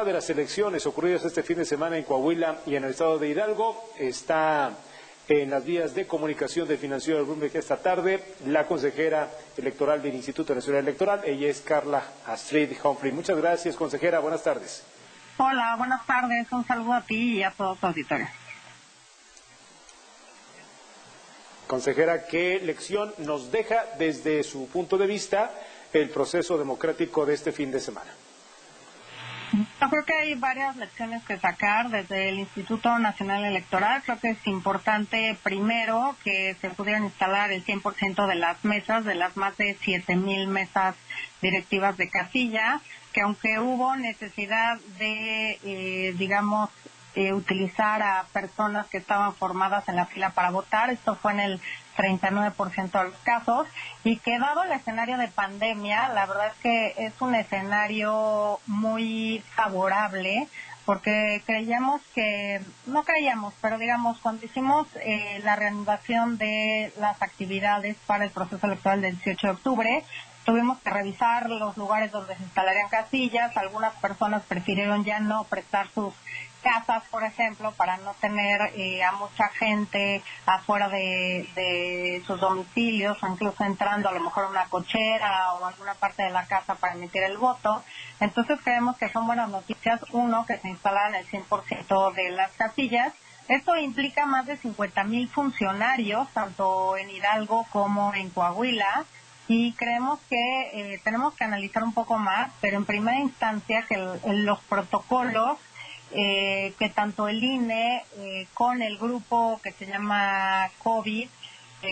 De las elecciones ocurridas este fin de semana en Coahuila y en el estado de Hidalgo está en las vías de comunicación del financiero del Bloomberg esta tarde la consejera electoral del Instituto Nacional Electoral. Ella es Carla Astrid Humphrey. Muchas gracias, consejera. Buenas tardes. Hola, buenas tardes. Un saludo a ti y a todos los auditores. Consejera, ¿qué lección nos deja desde su punto de vista el proceso democrático de este fin de semana? Yo creo que hay varias lecciones que sacar desde el Instituto Nacional Electoral. Creo que es importante, primero, que se pudieran instalar el 100% de las mesas, de las más de 7,000 mesas directivas de casilla, que aunque hubo necesidad de, utilizar a personas que estaban formadas en la fila para votar, esto fue en el 39% de los casos, y que dado el escenario de pandemia, la verdad es que es un escenario muy favorable, porque cuando hicimos la reanudación de las actividades para el proceso electoral del 18 de octubre, tuvimos que revisar los lugares donde se instalarían casillas. Algunas personas prefirieron ya no prestar sus casas, por ejemplo, para no tener a mucha gente afuera de sus domicilios, o incluso entrando a lo mejor a una cochera o alguna parte de la casa para emitir el voto. Entonces creemos que son buenas noticias, uno, que se instalaran el 100% de las casillas. Esto implica más de 50,000 funcionarios, tanto en Hidalgo como en Coahuila, y creemos que tenemos que analizar un poco más, pero en primera instancia que los protocolos que tanto el INE con el grupo que se llama COVID,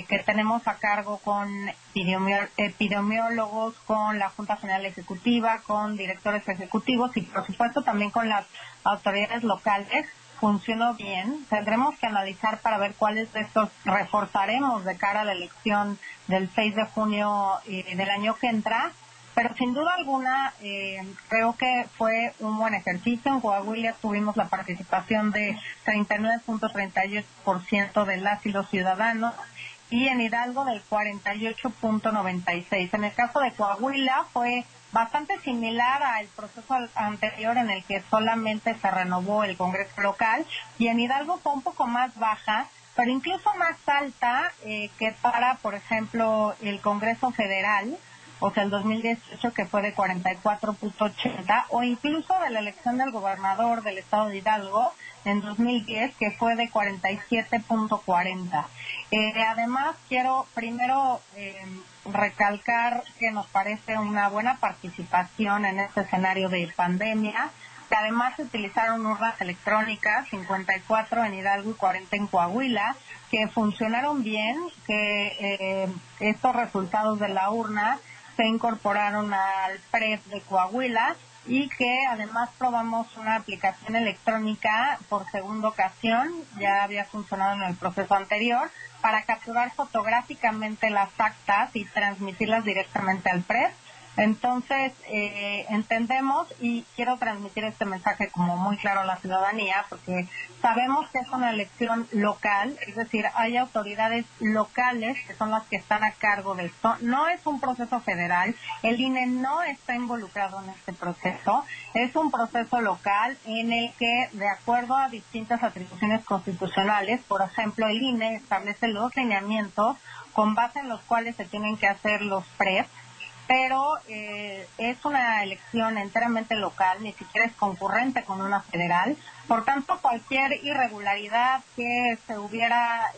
que tenemos a cargo con epidemiólogos, con la Junta General Ejecutiva, con directores ejecutivos y por supuesto también con las autoridades locales, funcionó bien. Tendremos que analizar para ver cuáles de estos reforzaremos de cara a la elección del 6 de junio del año que entra. Pero sin duda alguna, creo que fue un buen ejercicio. En Coahuila tuvimos la participación de 39.38% de las y los ciudadanos y en Hidalgo del 48.96%. En el caso de Coahuila fue bastante similar al proceso anterior en el que solamente se renovó el Congreso local, y en Hidalgo fue un poco más baja, pero incluso más alta que para, por ejemplo, el Congreso Federal, o sea, el 2018, que fue de 44.80, o incluso de la elección del gobernador del estado de Hidalgo en 2010, que fue de 47.40. Además, quiero primero recalcar que nos parece una buena participación en este escenario de pandemia, que además se utilizaron urnas electrónicas, 54 en Hidalgo y 40 en Coahuila, que funcionaron bien, que estos resultados de la urna se incorporaron al PREP de Coahuila y que además probamos una aplicación electrónica por segunda ocasión, ya había funcionado en el proceso anterior, para capturar fotográficamente las actas y transmitirlas directamente al PREP. Entonces, entendemos y quiero transmitir este mensaje como muy claro a la ciudadanía, porque sabemos que es una elección local, es decir, hay autoridades locales que son las que están a cargo de esto. No es un proceso federal, el INE no está involucrado en este proceso, es un proceso local en el que, de acuerdo a distintas atribuciones constitucionales, por ejemplo, el INE establece los lineamientos con base en los cuales se tienen que hacer los PREP, pero es una elección enteramente local, ni siquiera es concurrente con una federal. Por tanto, cualquier irregularidad que se hubiera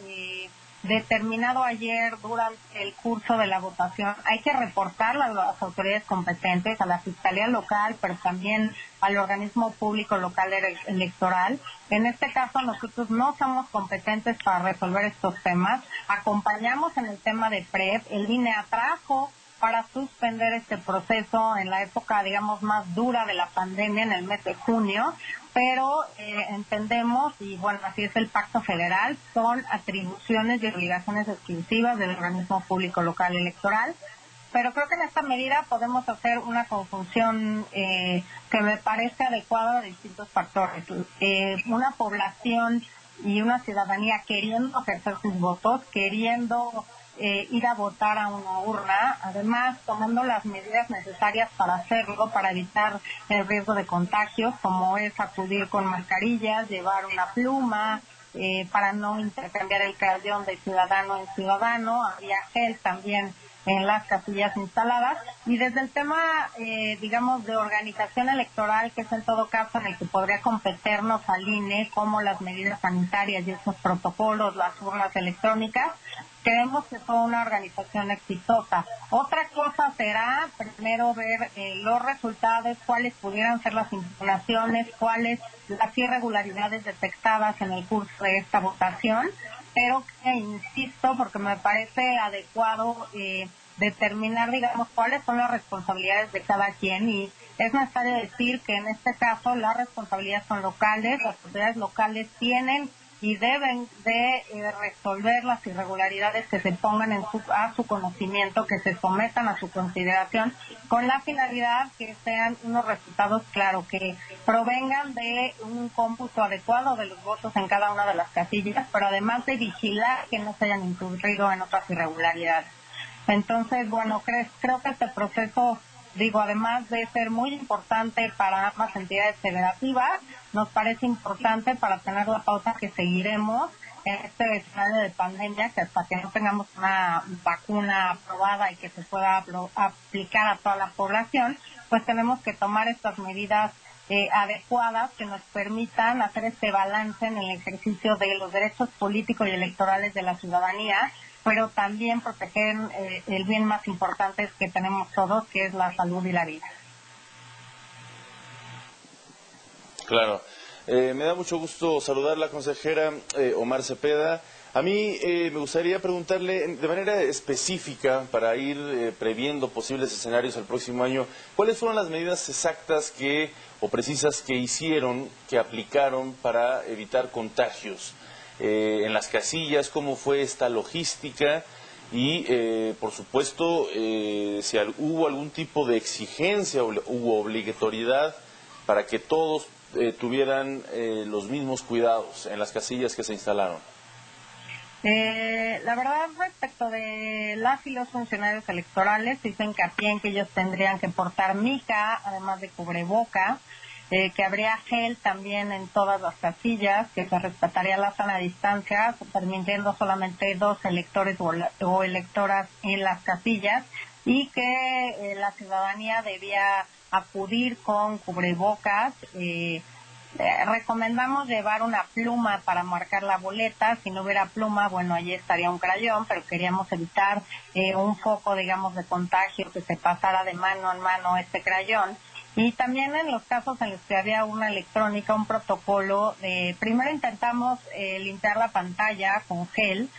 determinado ayer durante el curso de la votación, hay que reportarla a las autoridades competentes, a la Fiscalía Local, pero también al organismo público local electoral. En este caso, nosotros no somos competentes para resolver estos temas. Acompañamos en el tema de PREP, el INE atrajo para suspender este proceso en la época, digamos, más dura de la pandemia, en el mes de junio, pero entendemos, y bueno, así es el Pacto Federal, son atribuciones y obligaciones exclusivas del organismo público local electoral, pero creo que en esta medida podemos hacer una conjunción que me parece adecuada a distintos factores. Una población y una ciudadanía queriendo ejercer sus votos, queriendo ir a votar a una urna, además tomando las medidas necesarias para hacerlo, para evitar el riesgo de contagios, como es acudir con mascarillas, llevar una pluma, para no intercambiar el crayón de ciudadano en ciudadano, había gel también en las casillas instaladas, y desde el tema, digamos, de organización electoral, que es en todo caso en el que podría competirnos al INE, como las medidas sanitarias y esos protocolos, las urnas electrónicas, creemos que fue una organización exitosa. Otra cosa será primero ver los resultados, cuáles pudieran ser las impugnaciones, cuáles las irregularidades detectadas en el curso de esta votación, pero que, insisto, porque me parece adecuado determinar, digamos, cuáles son las responsabilidades de cada quien, y es necesario decir que en este caso las responsabilidades son locales, las autoridades locales tienen y deben de resolver las irregularidades que se pongan a su conocimiento, que se sometan a su consideración, con la finalidad que sean unos resultados claros, que provengan de un cómputo adecuado de los votos en cada una de las casillas, pero además de vigilar que no se hayan incurrido en otras irregularidades. Entonces, bueno, creo que este proceso, digo, además de ser muy importante para ambas entidades federativas, nos parece importante para tener la pauta que seguiremos en este escenario de pandemia, que hasta que no tengamos una vacuna aprobada y que se pueda aplicar a toda la población, pues tenemos que tomar estas medidas adecuadas que nos permitan hacer este balance en el ejercicio de los derechos políticos y electorales de la ciudadanía, pero también proteger el bien más importante que tenemos todos, que es la salud y la vida. Claro. Me da mucho gusto saludar a la consejera Omar Cepeda. A mí me gustaría preguntarle de manera específica, para ir previendo posibles escenarios el próximo año, ¿cuáles fueron las medidas exactas o precisas que hicieron, que aplicaron para evitar contagios en las casillas? ¿Cómo fue esta logística? Y, por supuesto, si hubo algún tipo de exigencia o hubo obligatoriedad para que todos tuvieran los mismos cuidados en las casillas que se instalaron. La verdad, respecto de las y los funcionarios electorales, dicen hincapié en que ellos tendrían que portar mica, además de cubreboca, que habría gel también en todas las casillas, que se respetaría la sana distancia, permitiendo solamente 2 electores o electoras en las casillas, y que la ciudadanía debía acudir con cubrebocas. Recomendamos llevar una pluma para marcar la boleta. Si no hubiera pluma, bueno, allí estaría un crayón, pero queríamos evitar un foco, digamos, de contagio, que se pasara de mano en mano este crayón. Y también en los casos en los que había una electrónica, un protocolo, primero intentamos limpiar la pantalla con gel.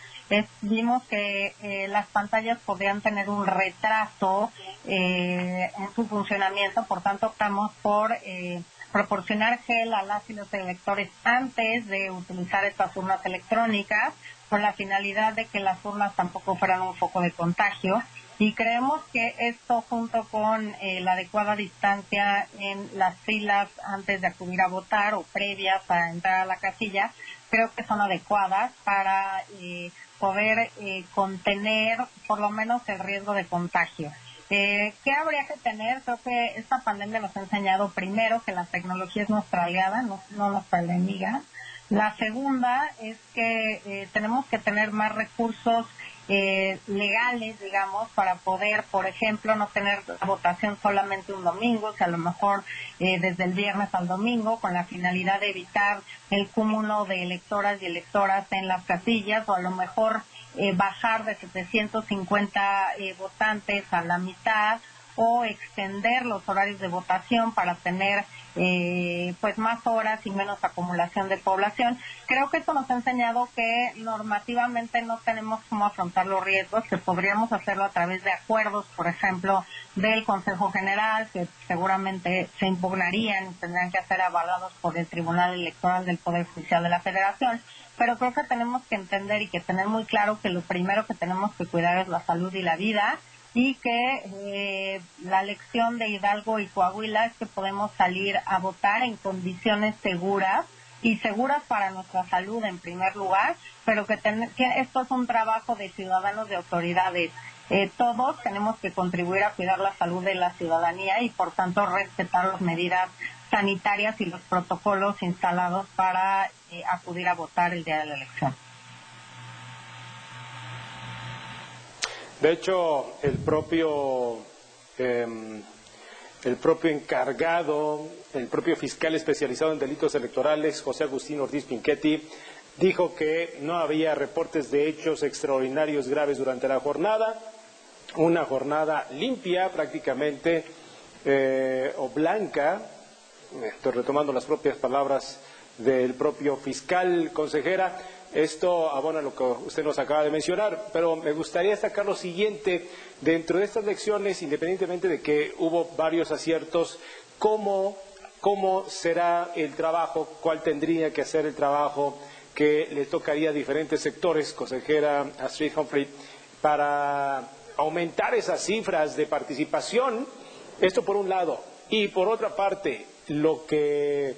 Vimos que las pantallas podían tener un retraso en su funcionamiento, por tanto optamos por proporcionar gel a las y los electores antes de utilizar estas urnas electrónicas, con la finalidad de que las urnas tampoco fueran un foco de contagio. Y creemos que esto, junto con la adecuada distancia en las filas antes de acudir a votar o previas para entrar a la casilla, creo que son adecuadas para poder contener por lo menos el riesgo de contagio. ¿Qué habría que tener? Creo que esta pandemia nos ha enseñado, primero, que la tecnología es nuestra aliada, no nuestra enemiga. La segunda es que tenemos que tener más recursos legales, digamos, para poder, por ejemplo, no tener la votación solamente un domingo, que a lo mejor desde el viernes al domingo, con la finalidad de evitar el cúmulo de electoras y electoras en las casillas, o a lo mejor bajar de 750 votantes a la mitad, o extender los horarios de votación para tener pues más horas y menos acumulación de población. Creo que esto nos ha enseñado que normativamente no tenemos cómo afrontar los riesgos, que podríamos hacerlo a través de acuerdos, por ejemplo, del Consejo General, que seguramente se impugnarían, tendrían que ser avalados por el Tribunal Electoral del Poder Judicial de la Federación, pero creo que tenemos que entender y que tener muy claro que lo primero que tenemos que cuidar es la salud y la vida, y que la lección de Hidalgo y Coahuila es que podemos salir a votar en condiciones seguras, y seguras para nuestra salud en primer lugar, pero que esto es un trabajo de ciudadanos, de autoridades. Todos tenemos que contribuir a cuidar la salud de la ciudadanía y por tanto respetar las medidas sanitarias y los protocolos instalados para acudir a votar el día de la elección. De hecho, el propio encargado, el propio fiscal especializado en delitos electorales, José Agustín Ortiz Pinchetti, dijo que no había reportes de hechos extraordinarios graves durante la jornada, una jornada limpia prácticamente, o blanca. Estoy retomando las propias palabras del propio fiscal. Consejera, esto abona lo que usted nos acaba de mencionar, pero me gustaría destacar lo siguiente: dentro de estas elecciones, independientemente de que hubo varios aciertos, ¿cómo será el trabajo? ¿Cuál tendría que ser el trabajo que le tocaría a diferentes sectores, consejera Astrid Humphrey, para aumentar esas cifras de participación? Esto por un lado. Y por otra parte, lo que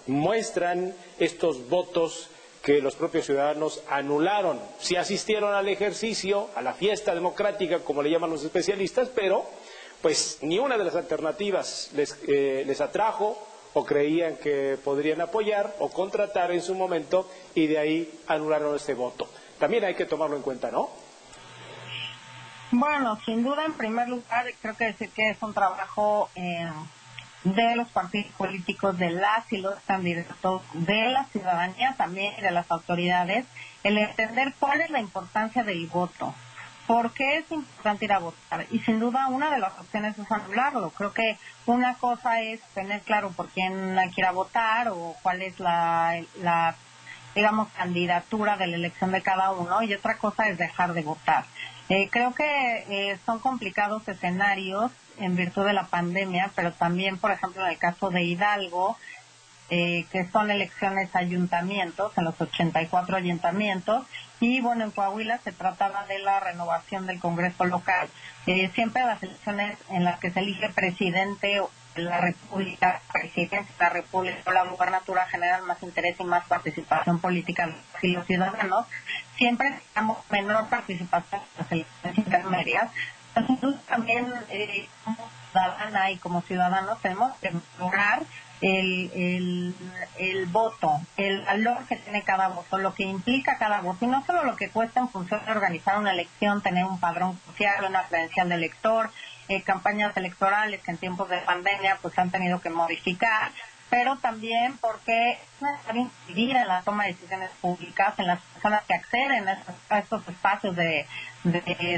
muestran estos votos que los propios ciudadanos anularon. Sí asistieron al ejercicio, a la fiesta democrática, como le llaman los especialistas, pero pues ni una de las alternativas les atrajo, o creían que podrían apoyar o contratar en su momento, y de ahí anularon este voto. También hay que tomarlo en cuenta, ¿no? Bueno, sin duda, en primer lugar, creo que decir que es un trabajo de los partidos políticos, de las y los candidatos, de la ciudadanía también, de las autoridades, el entender cuál es la importancia del voto. ¿Por qué es importante ir a votar? Y sin duda una de las opciones es anularlo. Creo que una cosa es tener claro por quién quiera votar o cuál es la digamos, candidatura de la elección de cada uno, y otra cosa es dejar de votar. Creo que son complicados escenarios en virtud de la pandemia, pero también, por ejemplo, en el caso de Hidalgo, que son elecciones a ayuntamientos, en los 84 ayuntamientos, y bueno, en Coahuila se trataba de la renovación del Congreso local. Siempre las elecciones en las que se elige presidente de la República, presidencia de la República o la gubernatura generan más interés y más participación política de los ciudadanos. Siempre tenemos menor participación en las elecciones intermedias. Entonces también como ciudadana y como ciudadanos tenemos que lograr el voto, el valor que tiene cada voto, lo que implica cada voto, y no solo lo que cuesta en función de organizar una elección, tener un padrón social, una credencial de elector, campañas electorales que en tiempos de pandemia pues han tenido que modificar, pero también porque es necesario incidir en la toma de decisiones públicas, en las personas que acceden a estos espacios de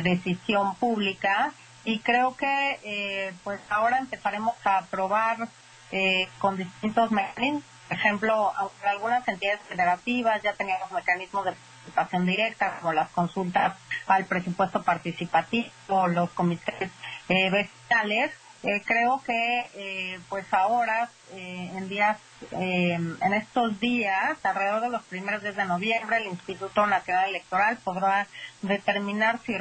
decisión pública, y creo que pues ahora empezaremos a aprobar con distintos mecanismos. Por ejemplo, algunas entidades federativas ya teníamos mecanismos de participación directa, como las consultas al presupuesto participativo, los comités vecinales. Creo que pues ahora en estos días, alrededor de los primeros días de noviembre, el Instituto Nacional Electoral podrá determinar si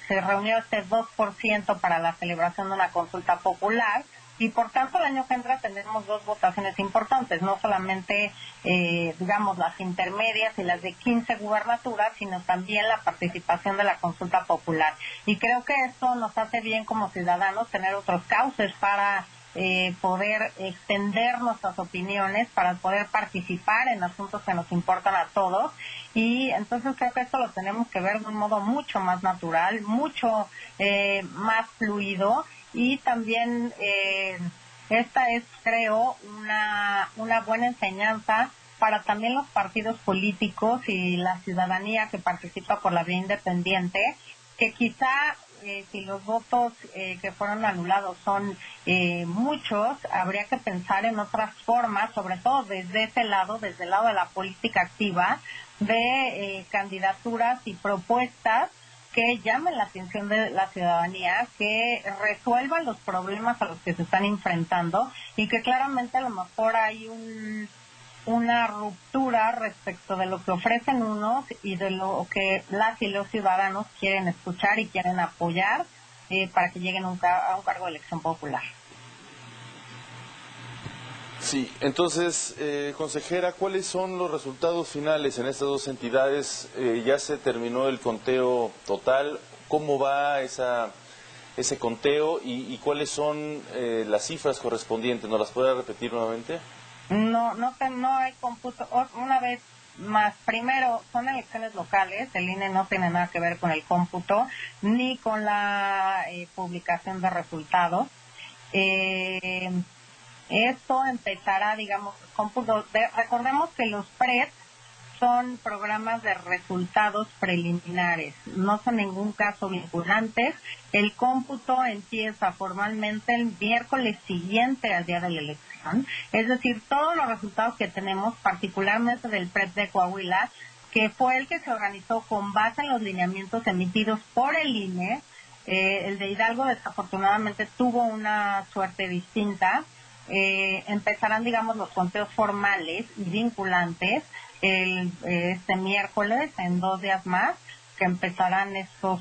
se reunió este 2% para la celebración de una consulta popular, y por tanto el año que entra tendremos dos votaciones importantes, no solamente digamos las intermedias y las de 15 gubernaturas, sino también la participación de la consulta popular. Y creo que esto nos hace bien como ciudadanos tener otros cauces para poder extender nuestras opiniones, para poder participar en asuntos que nos importan a todos, y entonces creo que esto lo tenemos que ver de un modo mucho más natural, mucho más fluido. Y también esta es, creo, una buena enseñanza para también los partidos políticos y la ciudadanía que participa por la vía independiente, que quizá si los votos que fueron anulados son muchos, habría que pensar en otras formas, sobre todo desde ese lado, desde el lado de la política activa, de candidaturas y propuestas que llamen la atención de la ciudadanía, que resuelvan los problemas a los que se están enfrentando, y que claramente a lo mejor hay una ruptura respecto de lo que ofrecen unos y de lo que las y los ciudadanos quieren escuchar y quieren apoyar para que lleguen a un cargo de elección popular. Sí, entonces, consejera, ¿cuáles son los resultados finales en estas dos entidades? ¿Ya se terminó el conteo total? ¿Cómo va ese conteo y cuáles son las cifras correspondientes? ¿Nos las puede repetir nuevamente? No hay cómputo. Una vez más, primero, son elecciones locales, el INE no tiene nada que ver con el cómputo, ni con la publicación de resultados. Esto empezará, digamos, cómputo. Recordemos que los PREP son programas de resultados preliminares, no son en ningún caso vinculantes. El cómputo empieza formalmente el miércoles siguiente al día de la elección, es decir, todos los resultados que tenemos, particularmente del PREP de Coahuila, que fue el que se organizó con base en los lineamientos emitidos por el INE. El de Hidalgo desafortunadamente tuvo una suerte distinta. Empezarán, digamos, los conteos formales y vinculantes este miércoles, en 2 días más, que empezarán estos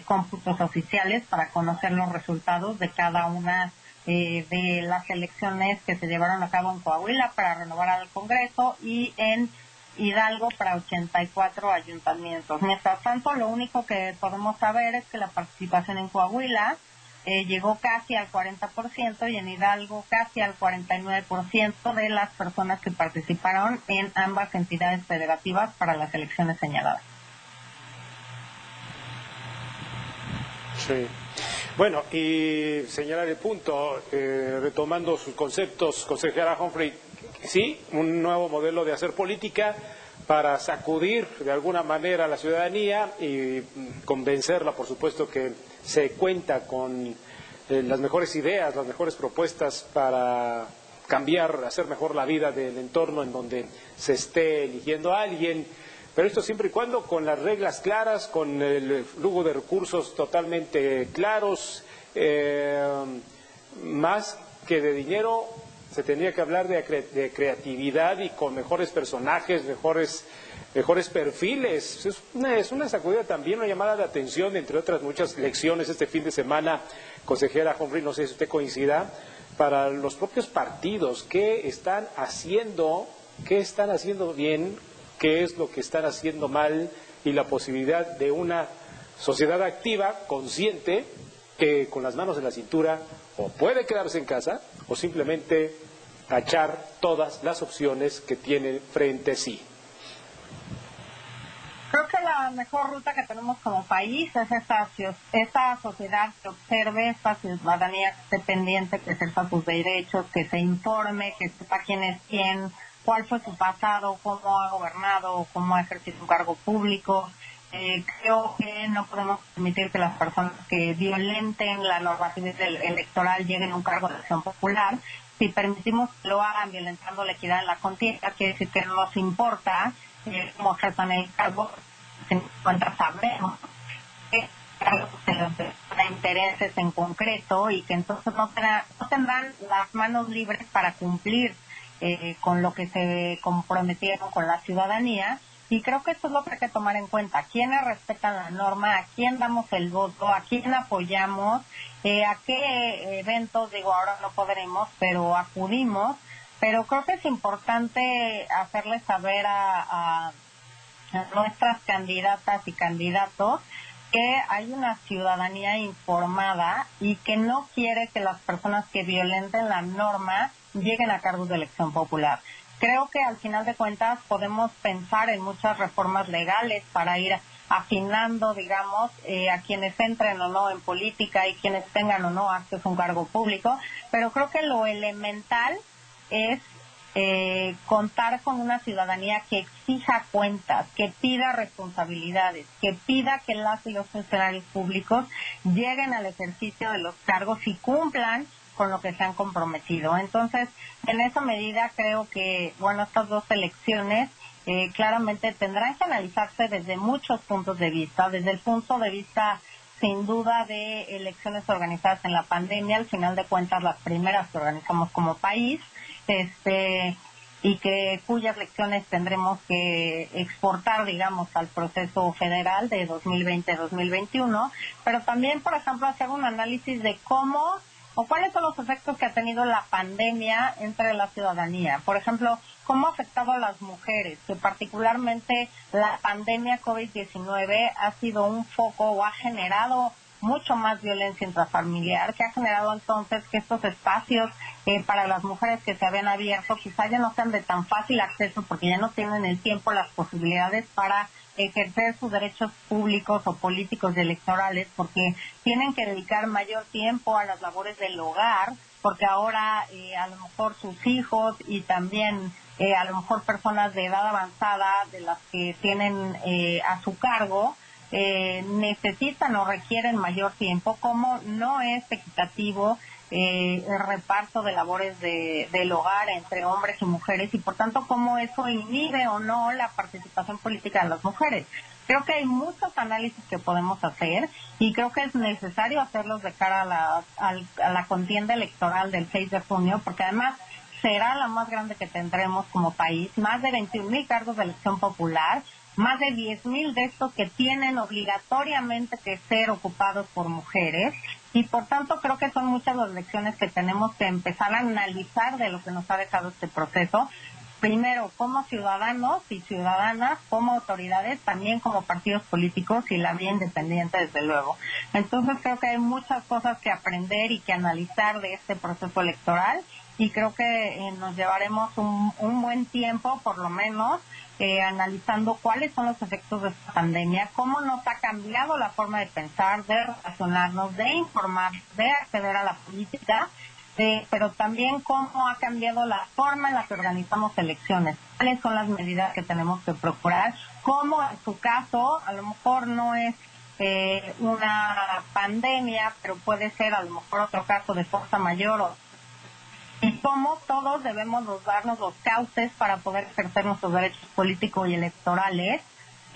cómputos oficiales para conocer los resultados de cada una de las elecciones que se llevaron a cabo en Coahuila para renovar al Congreso y en Hidalgo para 84 ayuntamientos. Mientras tanto, lo único que podemos saber es que la participación en Coahuila llegó casi al 40% y en Hidalgo casi al 49% de las personas que participaron en ambas entidades federativas para las elecciones señaladas. Sí. Bueno, y señalar el punto, retomando sus conceptos, consejera Humphrey, sí, un nuevo modelo de hacer política para sacudir de alguna manera a la ciudadanía y convencerla, por supuesto, que se cuenta con las mejores ideas, las mejores propuestas para cambiar, hacer mejor la vida del entorno en donde se esté eligiendo a alguien, pero esto siempre y cuando con las reglas claras, con el flujo de recursos totalmente claros, más que de dinero se tendría que hablar de creatividad y con mejores personajes, mejores perfiles. Es una sacudida también, una llamada de atención, entre otras muchas lecciones este fin de semana, consejera Humphrey, no sé si usted coincida, para los propios partidos, qué están haciendo bien, qué es lo que están haciendo mal y la posibilidad de una sociedad activa, consciente, que con las manos en la cintura o puede quedarse en casa o simplemente tachar todas las opciones que tiene frente a sí. Creo que la mejor ruta que tenemos como país es esta sociedad que observe, esta ciudadanía que esté pendiente, que sepa sus derechos, que se informe, que sepa quién es quién, cuál fue su pasado, cómo ha gobernado, cómo ha ejercido un cargo público. Creo que no podemos permitir que las personas que violenten la normatividad electoral lleguen a un cargo de elección popular. Si permitimos que lo hagan violentando la equidad en la contienda, quiere decir que no nos importa cómo ejerzan el cargo, en cuenta sabemos que se les da intereses en concreto y que entonces no tendrán las manos libres para cumplir con lo que se comprometieron con la ciudadanía. Y creo que eso es lo que hay que tomar en cuenta. ¿Quiénes respetan la norma? ¿A quién damos el voto? ¿A quién apoyamos? ¿A qué eventos? Digo, ahora no podremos, pero acudimos. Pero creo que es importante hacerle saber a nuestras candidatas y candidatos que hay una ciudadanía informada y que no quiere que las personas que violenten la norma lleguen a cargos de elección popular. Creo que al final de cuentas podemos pensar en muchas reformas legales para ir afinando, digamos, a quienes entren o no en política y quienes tengan o no acceso a un cargo público, pero creo que lo elemental es contar con una ciudadanía que exija cuentas, que pida responsabilidades, que pida que las y los funcionarios públicos lleguen al ejercicio de los cargos y cumplan con lo que se han comprometido. Entonces, en esa medida creo que, bueno, estas dos elecciones claramente tendrán que analizarse desde muchos puntos de vista, desde el punto de vista sin duda de elecciones organizadas en la pandemia, al final de cuentas las primeras que organizamos como país, y que cuyas lecciones tendremos que exportar, digamos, al proceso federal de 2020-2021, pero también, por ejemplo, hacer un análisis de cómo o cuáles son los efectos que ha tenido la pandemia entre la ciudadanía. Por ejemplo, cómo ha afectado a las mujeres, que particularmente la pandemia COVID-19 ha sido un foco o ha generado mucho más violencia intrafamiliar, que ha generado entonces que estos espacios para las mujeres que se habían abierto quizá ya no sean de tan fácil acceso porque ya no tienen el tiempo, las posibilidades para ejercer sus derechos públicos o políticos y electorales, porque tienen que dedicar mayor tiempo a las labores del hogar, porque ahora a lo mejor sus hijos y también a lo mejor personas de edad avanzada de las que tienen a su cargo necesitan o requieren mayor tiempo, como no es equitativo el reparto de labores del hogar entre hombres y mujeres, y por tanto cómo eso inhibe o no la participación política de las mujeres. Creo que hay muchos análisis que podemos hacer y creo que es necesario hacerlos de cara a la contienda electoral del 6 de junio, porque además será la más grande que tendremos como país, más de 21,000 cargos de elección popular, más de 10,000 de estos que tienen obligatoriamente que ser ocupados por mujeres, y por tanto creo que son muchas las lecciones que tenemos que empezar a analizar de lo que nos ha dejado este proceso. Primero, como ciudadanos y ciudadanas, como autoridades, también como partidos políticos y la vía independiente, desde luego. Entonces creo que hay muchas cosas que aprender y que analizar de este proceso electoral, y creo que nos llevaremos un buen tiempo, por lo menos, analizando cuáles son los efectos de esta pandemia, cómo nos ha cambiado la forma de pensar, de relacionarnos, de informar, de acceder a la política, pero también cómo ha cambiado la forma en la que organizamos elecciones, cuáles son las medidas que tenemos que procurar, cómo en su caso a lo mejor no es una pandemia, pero puede ser a lo mejor otro caso de fuerza mayor, y cómo todos debemos darnos los cauces para poder ejercer nuestros derechos políticos y electorales,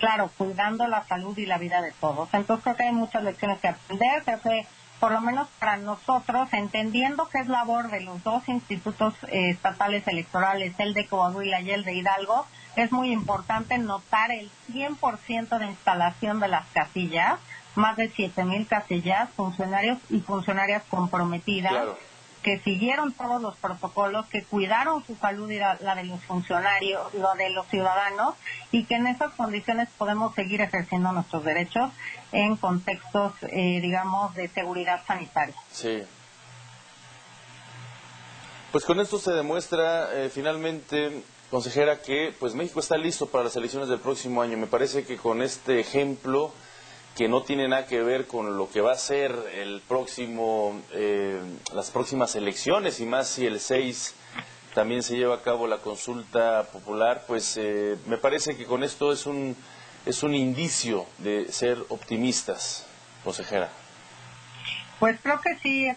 claro, cuidando la salud y la vida de todos. Entonces creo que hay muchas lecciones que aprender, creo que por lo menos para nosotros, entendiendo que es labor de los dos institutos estatales electorales, el de Coahuila y el de Hidalgo, es muy importante notar el 100% de instalación de las casillas, más de 7,000 casillas, funcionarios y funcionarias comprometidas, claro, que siguieron todos los protocolos, que cuidaron su salud y la de los funcionarios, lo de los ciudadanos, y que en esas condiciones podemos seguir ejerciendo nuestros derechos en contextos, digamos, de seguridad sanitaria. Sí. Pues con esto se demuestra finalmente, consejera, que pues México está listo para las elecciones del próximo año. Me parece que con este ejemplo, que no tiene nada que ver con lo que va a ser el próximo, las próximas elecciones, y más si el 6 también se lleva a cabo la consulta popular, pues me parece que con esto es un indicio de ser optimistas, consejera. Pues creo que sí,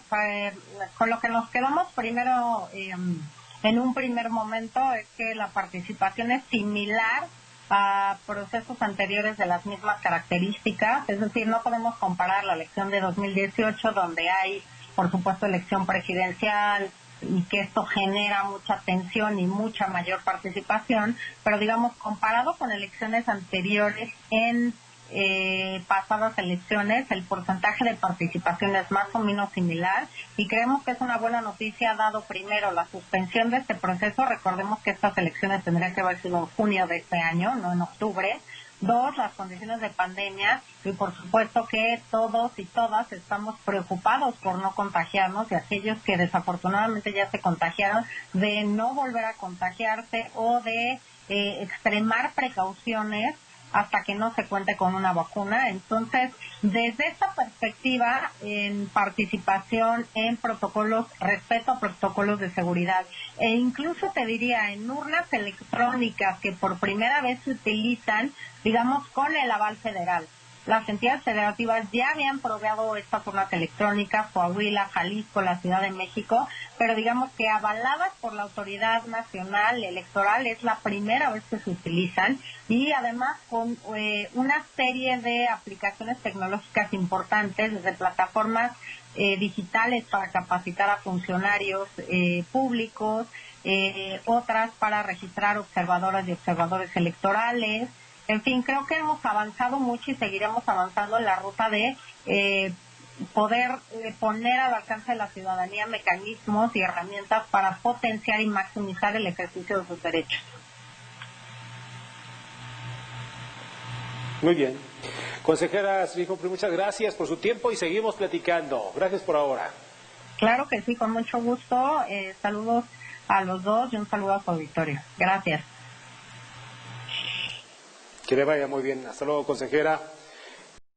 con lo que nos quedamos primero en un primer momento es que la participación es similar a procesos anteriores de las mismas características, es decir, no podemos comparar la elección de 2018, donde hay, por supuesto, elección presidencial y que esto genera mucha tensión y mucha mayor participación, pero digamos, comparado con elecciones anteriores en pasadas elecciones, el porcentaje de participación es más o menos similar, y creemos que es una buena noticia, dado primero la suspensión de este proceso. Recordemos que estas elecciones tendrían que haber sido en junio de este año, no en octubre. Dos, las condiciones de pandemia, y por supuesto que todos y todas estamos preocupados por no contagiarnos, y aquellos que desafortunadamente ya se contagiaron, de no volver a contagiarse o de extremar precauciones hasta que no se cuente con una vacuna. Entonces, desde esta perspectiva, en participación en protocolos, respeto a protocolos de seguridad, e incluso te diría en urnas electrónicas que por primera vez se utilizan, digamos, con el aval federal. Las entidades federativas ya habían probado estas urnas electrónicas, Coahuila, Jalisco, la Ciudad de México, pero digamos que avaladas por la Autoridad Nacional Electoral es la primera vez que se utilizan, y además con una serie de aplicaciones tecnológicas importantes, desde plataformas digitales para capacitar a funcionarios públicos, otras para registrar observadoras y observadores electorales. En fin, creo que hemos avanzado mucho y seguiremos avanzando en la ruta de poder poner al alcance de la ciudadanía mecanismos y herramientas para potenciar y maximizar el ejercicio de sus derechos. Muy bien. Consejera Humphrey, muchas gracias por su tiempo y seguimos platicando. Gracias por ahora. Claro que sí, con mucho gusto. Saludos a los dos y un saludo a su auditorio. Gracias. Que le vaya muy bien. Hasta luego, consejera.